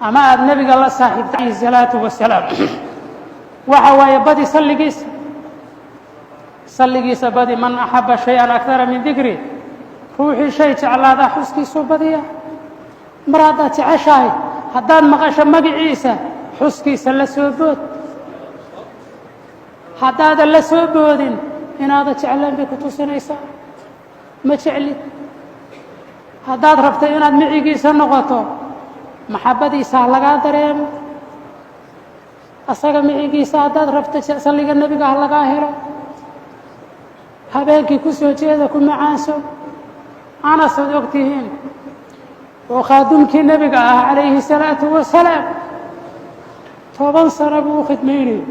أما النبي الله صاحب عليه الصلاة والسلام وحوى يبدي صلقيس بدي من أحب شيئا أكثر من ذكري روحي شيء على هذا حسكي صوبدية مرادة عشاي هدان مغاشا مقي عيسى حسكي سلسوبود هداد اللسوبود إن هذا تعلم بكتو سنيسا ما تعلي هداد ربطي إن هذا معيقيسا نغطو محبدي سهلقا دريم أساق معيقيسا هداد ربطي سلق النبي قال لقا هيرو habeenkii ku soo jeeda ku macaanso ana soo ogtihiin oo khaadumkii nabiga ah calayhi salaatu wasalaam 10 sano buu khidmeeyay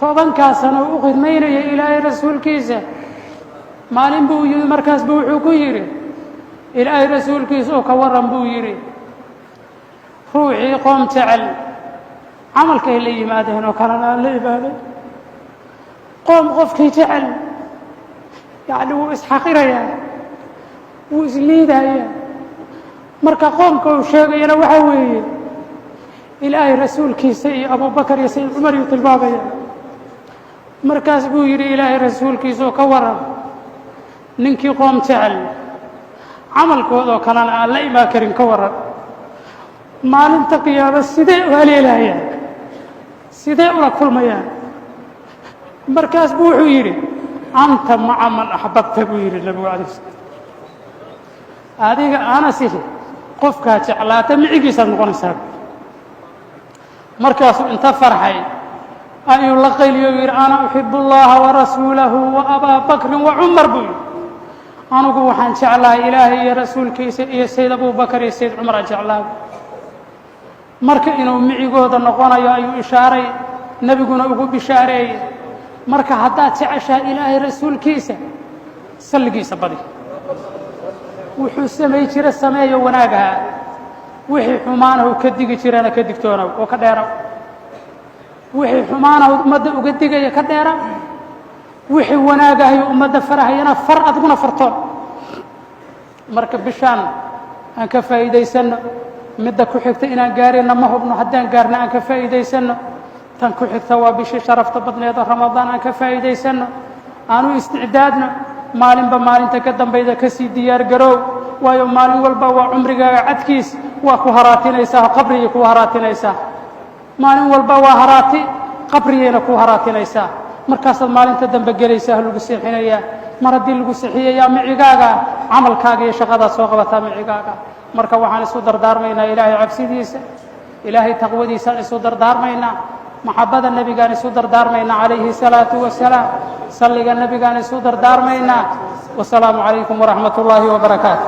10 sano uu khidmeeyay ilaahay rasuulkiisa maalin buu yiri markaas buu wuxuu ku yiri ilaahay rasuulkiisa oo ka waran buu yiri ruuxii qoom jecel amalkay la yimaadeen oo kala la ibaaday qoom qofkii jecel يعني هو إسحاقيريا وإسليدايا مركا قومك وشيغينا وحوي إلهي رسول كيسي أبو بكر يا سيد عمر يطلبابيا مركز بو يري إلهي رسول كيسو كورا ننكي قوم تعل عمل كودو كان لا ما كرين كورا ما ننتقي بس سيدي وهلي إلهي سيدي ولا كل ميان مركز بو يري أنت مع من أحببت بير النبي عليه الصلاة هذه أنا سيدي قفك تعلات معيقيسا نقول ساب مركز انت فرحي أن يلقي اليوير أنا أحب الله ورسوله وأبا بكر وعمر بي أنا أقول حان تعالى إلهي يا رسول كيس يا سيد أبو بكر يا سيد عمر تعالى مركز إنه معيقودا نقول يا أيو إشاري نبي قلنا أقول بشاري marka haddaad jeceshaa ilaahay rasuulkiisa salligiisa badi wuxuu samay jira sameeyo wanaagaha wixii xumaanahu ka digi jirana ka digtoonaw oo ka dheeraw wixii xumaanahu ummadda uga digaya ka dheeraw wixii wanaagahay ummadda farahayana far adguna fartoon marka bishaan aan ka faa'iidaysano midda ku xigta inaan gaarina ma hubno haddaan gaarna aan ka faa'iidaysano tan ku xigta waa bishii sharafta badneed oo ramadaan aan ka faa'iidaysano aanu isticdaadno maalinba maalinta ka dambayda ka sii diyaar garow waayo maalin walba waa cumrigaaga cadkiis waa ku haraatinaysaa qabriga ku haraatinaysaa maalin walba waa haraati qabrigayna ku haraatinaysaa markaasaad maalinta dambe gelaysaa lagu seexinayaa mar haddii lagu seexiyayaa micigaaga camalkaaga iyo shaqadaad soo qabataa micigaaga marka waxaan isu dardaarmaynaa ilaahay cabsidiisa ilaahay taqwadiisaan isu dardaarmaynaa محبة النبي كان يسودر دارمينا عليه الصلاة والسلام صلى النبي كان يسودر دارمينا والسلام عليكم ورحمة الله وبركاته.